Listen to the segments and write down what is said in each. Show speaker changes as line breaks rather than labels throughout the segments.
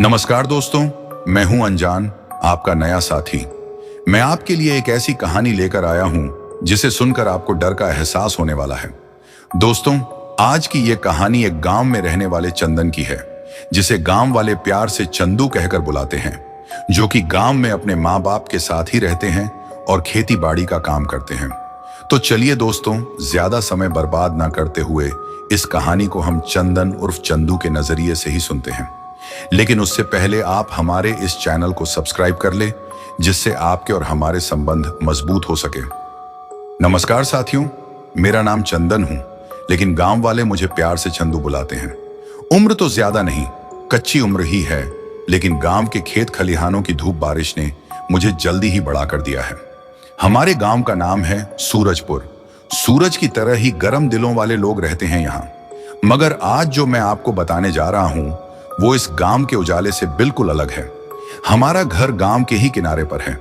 नमस्कार दोस्तों, मैं हूं अनजान, आपका नया साथी। मैं आपके लिए एक ऐसी कहानी लेकर आया हूं जिसे सुनकर आपको डर का एहसास होने वाला है। दोस्तों, आज की ये कहानी एक गांव में रहने वाले चंदन की है, जिसे गांव वाले प्यार से चंदू कहकर बुलाते हैं, जो कि गांव में अपने माँ बाप के साथ ही रहते हैं और खेती बाड़ी का काम करते हैं। तो चलिए दोस्तों, ज्यादा समय बर्बाद ना करते हुए इस कहानी को हम चंदन उर्फ चंदू के नजरिए से ही सुनते हैं। लेकिन उससे पहले आप हमारे इस चैनल को सब्सक्राइब कर ले, जिससे आपके और हमारे संबंध मजबूत हो सके। नमस्कार साथियों, मेरा नाम चंदन हूं, लेकिन गांव वाले मुझे प्यार से चंदू बुलाते हैं। उम्र तो ज्यादा नहीं, कच्ची उम्र ही है, लेकिन गांव के खेत खलिहानों की धूप बारिश ने मुझे जल्दी ही बड़ा कर दिया है। हमारे गांव का नाम है सूरजपुर। सूरज की तरह ही गर्म दिलों वाले लोग रहते हैं यहाँ। मगर आज जो मैं आपको बताने जा रहा हूं, वो इस गांव के उजाले से बिल्कुल अलग है। हमारा घर गांव के ही किनारे पर है,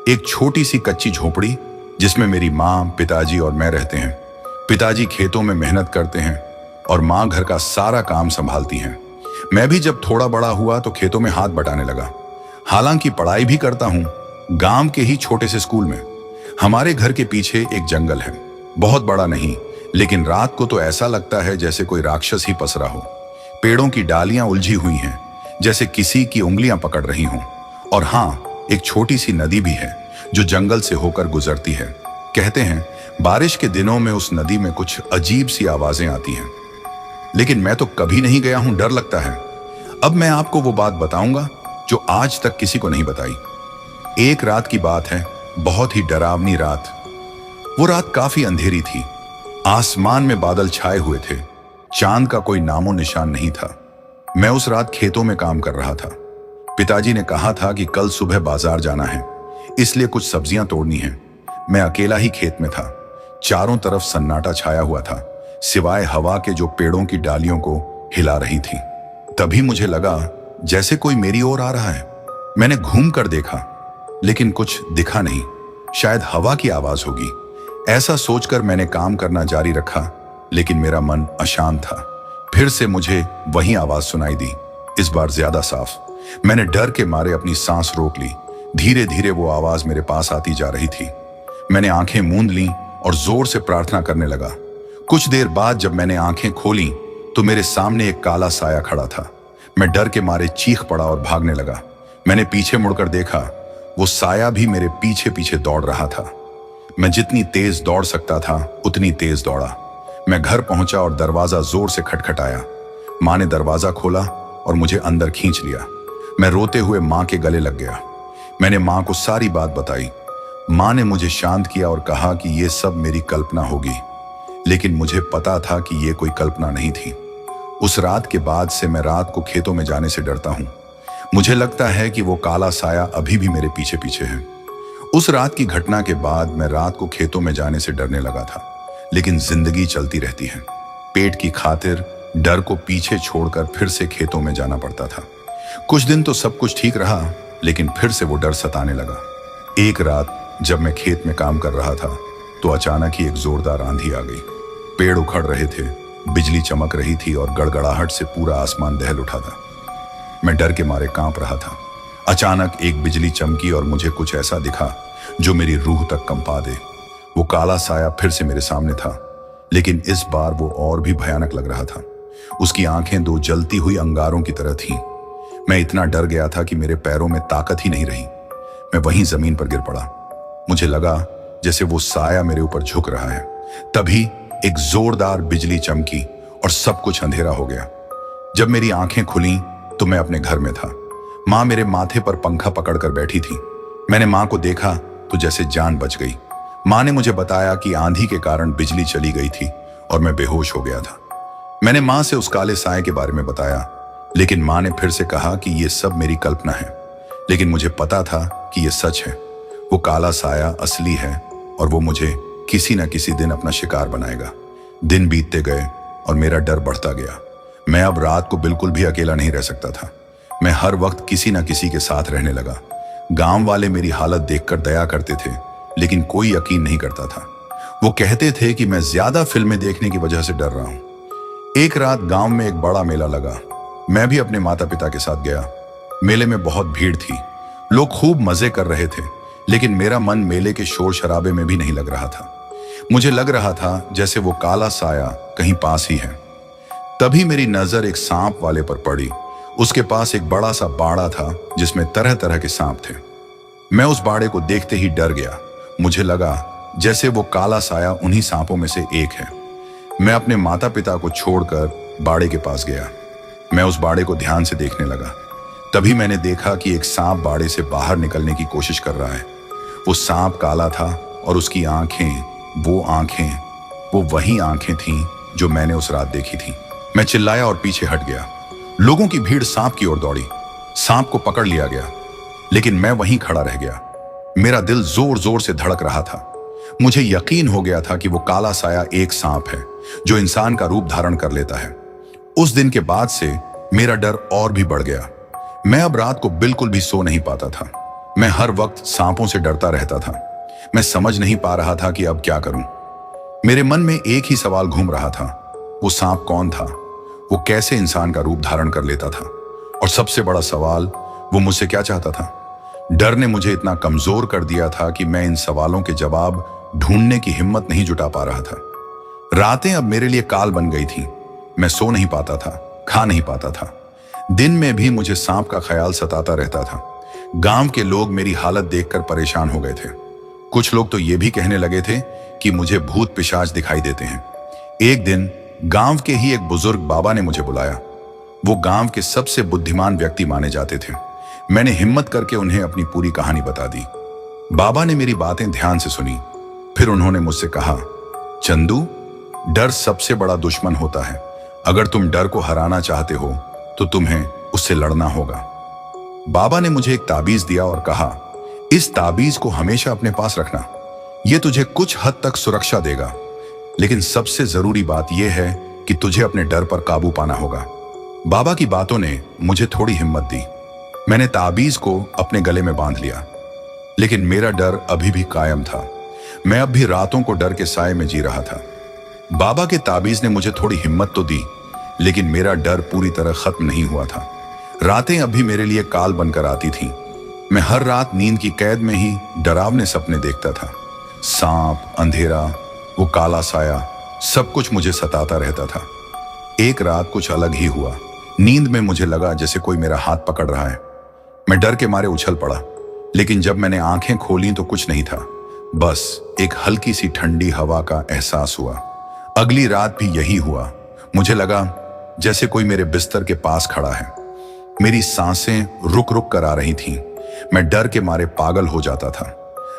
एक छोटी सी कच्ची झोपड़ी, जिसमें मेरी माँ, पिताजी और मैं रहते हैं। पिताजी खेतों में मेहनत करते हैं और माँ घर का सारा काम संभालती हैं। मैं भी जब थोड़ा बड़ा हुआ तो खेतों में हाथ बटाने लगा। हालांकि पढ़ाई भी करता हूँ, गांव के ही छोटे से स्कूल में। हमारे घर के पीछे एक जंगल है, बहुत बड़ा नहीं, लेकिन रात को तो ऐसा लगता है जैसे कोई राक्षस ही पसरा हो। पेड़ों की डालियां उलझी हुई हैं, जैसे किसी की उंगलियां पकड़ रही हों। और हाँ, एक छोटी सी नदी भी है जो जंगल से होकर गुजरती है। कहते हैं बारिश के दिनों में उस नदी में कुछ अजीब सी आवाजें आती हैं, लेकिन मैं तो कभी नहीं गया हूं, डर लगता है। अब मैं आपको वो बात बताऊंगा जो आज तक किसी को नहीं बताई। एक रात की बात है, बहुत ही डरावनी रात। वो रात काफी अंधेरी थी, आसमान में बादल छाए हुए थे, चांद का कोई नामो निशान नहीं था। मैं उस रात खेतों में काम कर रहा था। पिताजी ने कहा था कि कल सुबह बाजार जाना है, इसलिए कुछ सब्जियां तोड़नी हैं। मैं अकेला ही खेत में था। चारों तरफ सन्नाटा छाया हुआ था, सिवाय हवा के जो पेड़ों की डालियों को हिला रही थी। तभी मुझे लगा जैसे कोई मेरी ओर आ रहा है। मैंने घूम कर देखा, लेकिन कुछ दिखा नहीं। शायद हवा की आवाज होगी, ऐसा सोचकर मैंने काम करना जारी रखा, लेकिन मेरा मन अशांत था। फिर से मुझे वही आवाज सुनाई दी, इस बार ज्यादा साफ। मैंने डर के मारे अपनी सांस रोक ली। धीरे धीरे वो आवाज मेरे पास आती जा रही थी। मैंने आंखें मूंद लीं और जोर से प्रार्थना करने लगा। कुछ देर बाद जब मैंने आंखें खोलीं तो मेरे सामने एक काला साया खड़ा था। मैं डर के मारे चीख पड़ा और भागने लगा। मैंने पीछे मुड़कर देखा, वो साया भी मेरे पीछे पीछे दौड़ रहा था। मैं जितनी तेज दौड़ सकता था उतनी तेज दौड़ा। मैं घर पहुंचा और दरवाजा जोर से खटखटाया। माँ ने दरवाजा खोला और मुझे अंदर खींच लिया। मैं रोते हुए माँ के गले लग गया। मैंने माँ को सारी बात बताई। माँ ने मुझे शांत किया और कहा कि ये सब मेरी कल्पना होगी, लेकिन मुझे पता था कि ये कोई कल्पना नहीं थी। उस रात के बाद से मैं रात को खेतों में जाने से डरता हूँ। मुझे लगता है कि वो काला साया अभी भी मेरे पीछे पीछे है। उस रात की घटना के बाद मैं रात को खेतों में जाने से डरने लगा था, लेकिन जिंदगी चलती रहती है। पेट की खातिर डर को पीछे छोड़कर फिर से खेतों में जाना पड़ता था। कुछ दिन तो सब कुछ ठीक रहा, लेकिन फिर से वो डर सताने लगा। एक रात जब मैं खेत में काम कर रहा था तो अचानक ही एक जोरदार आंधी आ गई। पेड़ उखड़ रहे थे, बिजली चमक रही थी और गड़गड़ाहट से पूरा आसमान दहल उठा था। मैं डर के मारे कांप रहा था। अचानक एक बिजली चमकी और मुझे कुछ ऐसा दिखा जो मेरी रूह तक कंपा दे। वो काला साया फिर से मेरे सामने था, लेकिन इस बार वो और भी भयानक लग रहा था। उसकी आंखें दो जलती हुई अंगारों की तरह थीं। मैं इतना डर गया था कि मेरे पैरों में ताकत ही नहीं रही। मैं वहीं जमीन पर गिर पड़ा। मुझे लगा जैसे वो साया मेरे ऊपर झुक रहा है। तभी एक जोरदार बिजली चमकी और सब कुछ अंधेरा हो गया। जब मेरी आंखें खुली तो मैं अपने घर में था। माँ मेरे माथे पर पंखा पकड़कर बैठी थी। मैंने माँ को देखा तो जैसे जान बच गई। माँ ने मुझे बताया कि आंधी के कारण बिजली चली गई थी और मैं बेहोश हो गया था। मैंने माँ से उस काले साए के बारे में बताया, लेकिन माँ ने फिर से कहा कि ये सब मेरी कल्पना है। लेकिन मुझे पता था कि ये सच है। वो काला साया असली है और वो मुझे किसी न किसी दिन अपना शिकार बनाएगा। दिन बीतते गए और मेरा डर बढ़ता गया। मैं अब रात को बिल्कुल भी अकेला नहीं रह सकता था। मैं हर वक्त किसी न किसी के साथ रहने लगा। गांव वाले मेरी हालत देखकर दया करते थे, लेकिन कोई यकीन नहीं करता था। वो कहते थे कि मैं ज्यादा फिल्में देखने की वजह से डर रहा हूं। एक रात गांव में एक बड़ा मेला लगा। मैं भी अपने माता पिता के साथ गया। मेले में बहुत भीड़ थी, लोग खूब मजे कर रहे थे, लेकिन मेरा मन मेले के शोर शराबे में भी नहीं लग रहा था। मुझे लग रहा था जैसे वो काला साया कहीं पास ही है। तभी मेरी नजर एक सांप वाले पर पड़ी। उसके पास एक बड़ा सा बाड़ा था जिसमें तरह तरह के सांप थे। मैं उस बाड़े को देखते ही डर गया। मुझे लगा जैसे वो काला साया उन्हीं सांपों में से एक है। मैं अपने माता पिता को छोड़कर बाड़े के पास गया। मैं उस बाड़े को ध्यान से देखने लगा। तभी मैंने देखा कि एक सांप बाड़े से बाहर निकलने की कोशिश कर रहा है। वो सांप काला था और उसकी आंखें, वो वही आंखें थीं जो मैंने उस रात देखी थी। मैं चिल्लाया और पीछे हट गया। लोगों की भीड़ सांप की ओर दौड़ी। सांप को पकड़ लिया गया, लेकिन मैं वहीं खड़ा रह गया। मेरा दिल जोर जोर से धड़क रहा था। मुझे यकीन हो गया था कि वो काला साया एक सांप है जो इंसान का रूप धारण कर लेता है। उस दिन के बाद से मेरा डर और भी बढ़ गया। मैं अब रात को बिल्कुल भी सो नहीं पाता था। मैं हर वक्त सांपों से डरता रहता था। मैं समझ नहीं पा रहा था कि अब क्या करूं। मेरे मन में एक ही सवाल घूम रहा था, वो सांप कौन था, वो कैसे इंसान का रूप धारण कर लेता था, और सबसे बड़ा सवाल, वो मुझसे क्या चाहता था। डर ने मुझे इतना कमजोर कर दिया था कि मैं इन सवालों के जवाब ढूंढने की हिम्मत नहीं जुटा पा रहा था। रातें अब मेरे लिए काल बन गई थी। मैं सो नहीं पाता था, खा नहीं पाता था। दिन में भी मुझे सांप का ख्याल सताता रहता था। गांव के लोग मेरी हालत देखकर परेशान हो गए थे। कुछ लोग तो ये भी कहने लगे थे कि मुझे भूत पिशाच दिखाई देते हैं। एक दिन गांव के ही एक बुजुर्ग बाबा ने मुझे बुलाया। वो गांव के सबसे बुद्धिमान व्यक्ति माने जाते थे। मैंने हिम्मत करके उन्हें अपनी पूरी कहानी बता दी। बाबा ने मेरी बातें ध्यान से सुनी। फिर उन्होंने मुझसे कहा, चंदू, डर सबसे बड़ा दुश्मन होता है। अगर तुम डर को हराना चाहते हो तो तुम्हें उससे लड़ना होगा। बाबा ने मुझे एक ताबीज दिया और कहा, इस ताबीज को हमेशा अपने पास रखना। यह तुझे कुछ हद तक सुरक्षा देगा, लेकिन सबसे जरूरी बात यह है कि तुझे अपने डर पर काबू पाना होगा। बाबा की बातों ने मुझे थोड़ी हिम्मत दी। मैंने ताबीज को अपने गले में बांध लिया, लेकिन मेरा डर अभी भी कायम था। मैं अब भी रातों को डर के साए में जी रहा था। बाबा के ताबीज ने मुझे थोड़ी हिम्मत तो दी, लेकिन मेरा डर पूरी तरह खत्म नहीं हुआ था। रातें अब भी मेरे लिए काल बनकर आती थीं। मैं हर रात नींद की कैद में ही डरावने सपने देखता था। सांप, अंधेरा, वो काला साया, सब कुछ मुझे सताता रहता था। एक रात कुछ अलग ही हुआ। नींद में मुझे लगा जैसे कोई मेरा हाथ पकड़ रहा है। मैं डर के मारे उछल पड़ा, लेकिन जब मैंने आंखें खोली तो कुछ नहीं था। बस एक हल्की सी ठंडी हवा का एहसास हुआ। अगली रात भी यही हुआ। मुझे लगा जैसे कोई मेरे बिस्तर के पास खड़ा है। मेरी सांसें रुक रुक कर आ रही थीं। मैं डर के मारे पागल हो जाता था,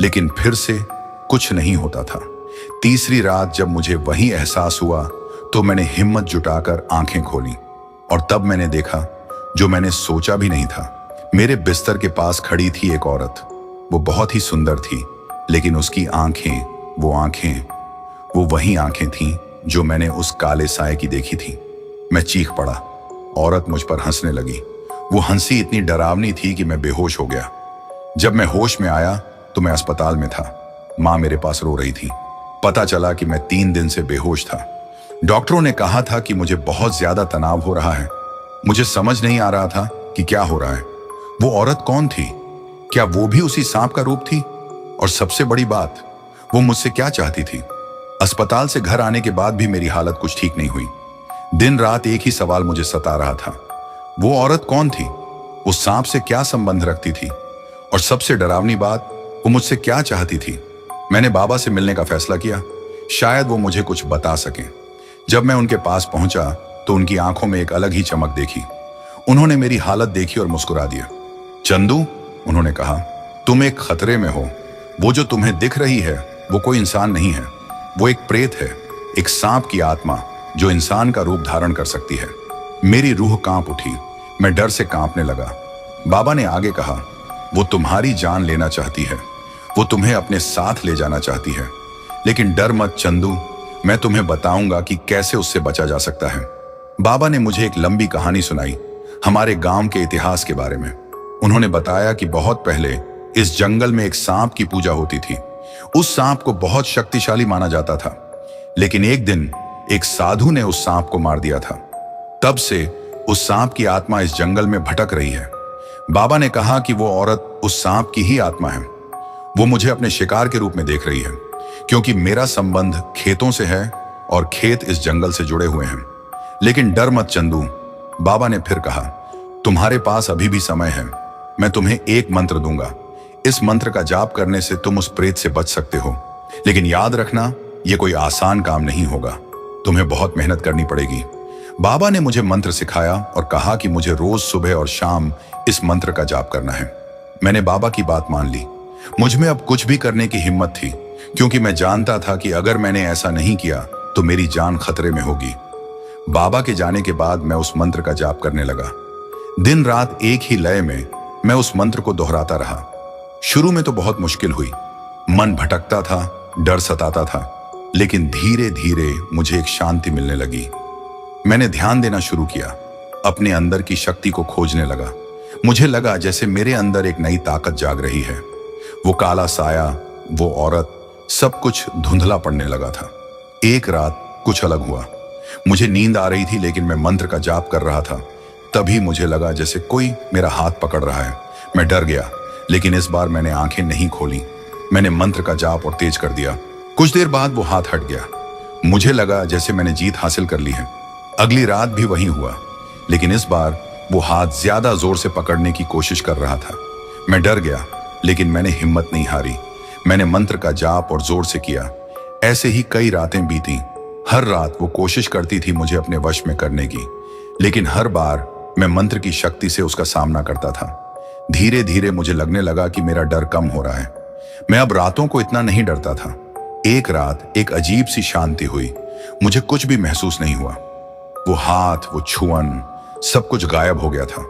लेकिन फिर से कुछ नहीं होता था। तीसरी रात जब मुझे वही एहसास हुआ तो मैंने हिम्मत जुटाकर आंखें खोली, और तब मैंने देखा जो मैंने सोचा भी नहीं था। मेरे बिस्तर के पास खड़ी थी एक औरत। वो बहुत ही सुंदर थी, लेकिन उसकी आंखें, वो वही आंखें थीं जो मैंने उस काले साए की देखी थी। मैं चीख पड़ा। औरत मुझ पर हंसने लगी। वो हंसी इतनी डरावनी थी कि मैं बेहोश हो गया। जब मैं होश में आया तो मैं अस्पताल में था। माँ मेरे पास रो रही थी। पता चला कि मैं 3 दिन से बेहोश था। डॉक्टरों ने कहा था कि मुझे बहुत ज्यादा तनाव हो रहा है। मुझे समझ नहीं आ रहा था कि क्या हो रहा है। वो औरत कौन थी? क्या वो भी उसी सांप का रूप थी? और सबसे बड़ी बात, वो मुझसे क्या चाहती थी? अस्पताल से घर आने के बाद भी मेरी हालत कुछ ठीक नहीं हुई। दिन रात एक ही सवाल मुझे सता रहा था, वो औरत कौन थी? वो सांप से क्या संबंध रखती थी? और सबसे डरावनी बात, वो मुझसे क्या चाहती थी? मैंने बाबा से मिलने का फैसला किया। शायद वो मुझे कुछ बता सकें। जब मैं उनके पास पहुंचा तो उनकी आंखों में एक अलग ही चमक देखी। उन्होंने मेरी हालत देखी और मुस्कुरा दिया। चंदू, उन्होंने कहा, तुम एक खतरे में हो। वो जो तुम्हें दिख रही है वो कोई इंसान नहीं है। वो एक प्रेत है, एक सांप की आत्मा जो इंसान का रूप धारण कर सकती है। मेरी रूह कांप उठी। मैं डर से कांपने लगा। बाबा ने आगे कहा, वो तुम्हारी जान लेना चाहती है। वो तुम्हें अपने साथ ले जाना चाहती है। लेकिन डर मत चंदू, मैं तुम्हें बताऊंगा कि कैसे उससे बचा जा सकता है। बाबा ने मुझे एक लंबी कहानी सुनाई हमारे गांव के इतिहास के बारे में। उन्होंने बताया कि बहुत पहले इस जंगल में एक सांप की पूजा होती थी। उस सांप को बहुत शक्तिशाली माना जाता था, लेकिन एक दिन एक साधु ने उस सांप को मार दिया था। तब से उस सांप की आत्मा इस जंगल में भटक रही है। बाबा ने कहा कि वो औरत उस सांप की ही आत्मा है। वो मुझे अपने शिकार के रूप में देख रही है, क्योंकि मेरा संबंध खेतों से है और खेत इस जंगल से जुड़े हुए हैं। लेकिन डर मत चंदू, बाबा ने फिर कहा, तुम्हारे पास अभी भी समय है। मैं तुम्हें एक मंत्र दूंगा। इस मंत्र का जाप करने से तुम उस प्रेत से बच सकते हो। लेकिन याद रखना, यह कोई आसान काम नहीं होगा। तुम्हें बहुत मेहनत करनी पड़ेगी। बाबा ने मुझे मंत्र सिखाया और कहा कि मुझे रोज सुबह और शाम इस मंत्र का जाप करना है। मैंने बाबा की बात मान ली। मुझ में अब कुछ भी करने की हिम्मत थी, क्योंकि मैं जानता था कि अगर मैंने ऐसा नहीं किया तो मेरी जान खतरे में होगी। बाबा के जाने के बाद मैं उस मंत्र का जाप करने लगा। दिन रात एक ही लय में मैं उस मंत्र को दोहराता रहा। शुरू में तो बहुत मुश्किल हुई। मन भटकता था, डर सताता था, लेकिन धीरे धीरे मुझे एक शांति मिलने लगी। मैंने ध्यान देना शुरू किया, अपने अंदर की शक्ति को खोजने लगा। मुझे लगा जैसे मेरे अंदर एक नई ताकत जाग रही है। वो काला साया, वो औरत, सब कुछ धुंधला पड़ने लगा था। एक रात कुछ अलग हुआ। मुझे नींद आ रही थी, लेकिन मैं मंत्र का जाप कर रहा था। तभी मुझे लगा जैसे कोई मेरा हाथ पकड़ रहा है। मैं डर गया, लेकिन इस बार मैंने आंखें नहीं खोली। मैंने मंत्र का जाप और तेज कर दिया। कुछ देर बाद वो हाथ हट गया। मुझे लगा जैसे मैंने जीत हासिल कर ली है। अगली रात भी वही हुआ, लेकिन इस बार वो हाथ ज्यादा जोर से पकड़ने की कोशिश कर रहा था। मैं डर गया, लेकिन मैंने हिम्मत नहीं हारी। मैंने मंत्र का जाप और जोर से किया। ऐसे ही कई रातें बीती। हर रात वो कोशिश करती थी मुझे अपने वश में करने की, लेकिन हर बार मैं मंत्र की शक्ति से उसका सामना करता था। धीरे धीरे मुझे लगने लगा कि मेरा डर कम हो रहा है। मैं अब रातों को इतना नहीं डरता था। एक रात एक अजीब सी शांति हुई। मुझे कुछ भी महसूस नहीं हुआ। वो हाथ, वो छुअन, सब कुछ गायब हो गया था।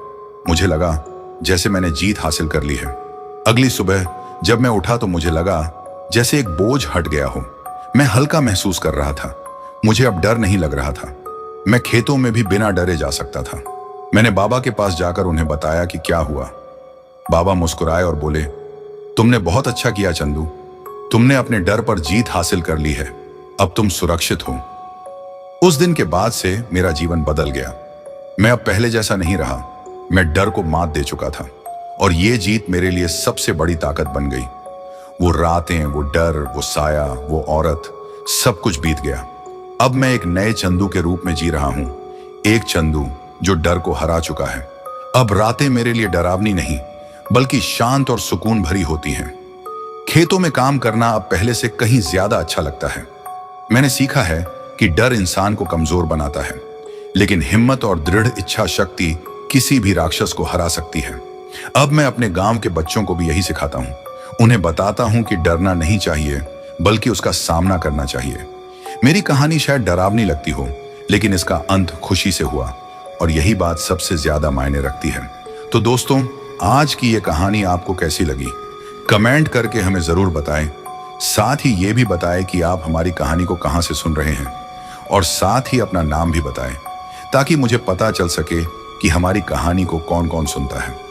मुझे लगा जैसे मैंने जीत हासिल कर ली है। अगली सुबह जब मैं उठा तो मुझे लगा जैसे एक बोझ हट गया हो। मैं हल्का महसूस कर रहा था। मुझे अब डर नहीं लग रहा था। मैं खेतों में भी बिना डरे जा सकता था। मैंने बाबा के पास जाकर उन्हें बताया कि क्या हुआ। बाबा मुस्कुराए और बोले, तुमने बहुत अच्छा किया चंदू। तुमने अपने डर पर जीत हासिल कर ली है। अब तुम सुरक्षित हो। उस दिन के बाद से मेरा जीवन बदल गया। मैं अब पहले जैसा नहीं रहा। मैं डर को मात दे चुका था और ये जीत मेरे लिए सबसे बड़ी ताकत बन गई। वो रातें, वो डर, वो साया, वो औरत, सब कुछ बीत गया। अब मैं एक नए चंदू के रूप में जी रहा हूं। एक चंदू जो डर को हरा चुका है। अब रातें मेरे लिए डरावनी नहीं, बल्कि शांत और सुकून भरी होती हैं। खेतों में काम करना अब पहले से कहीं ज्यादा अच्छा लगता है। मैंने सीखा है कि डर इंसान को कमजोर बनाता है, लेकिन हिम्मत और दृढ़ इच्छा शक्ति किसी भी राक्षस को हरा सकती है। अब मैं अपने गांव के बच्चों को भी यही सिखाता हूं। उन्हें बताता हूं कि डरना नहीं चाहिए, बल्कि उसका सामना करना चाहिए। मेरी कहानी शायद डरावनी लगती हो, लेकिन इसका अंत खुशी से हुआ और यही बात सबसे ज्यादा मायने रखती है। तो दोस्तों, आज की ये कहानी आपको कैसी लगी? कमेंट करके हमें जरूर बताएं। साथ ही ये भी बताएं कि आप हमारी कहानी को कहां से सुन रहे हैं, और साथ ही अपना नाम भी बताएं, ताकि मुझे पता चल सके कि हमारी कहानी को कौन कौन सुनता है।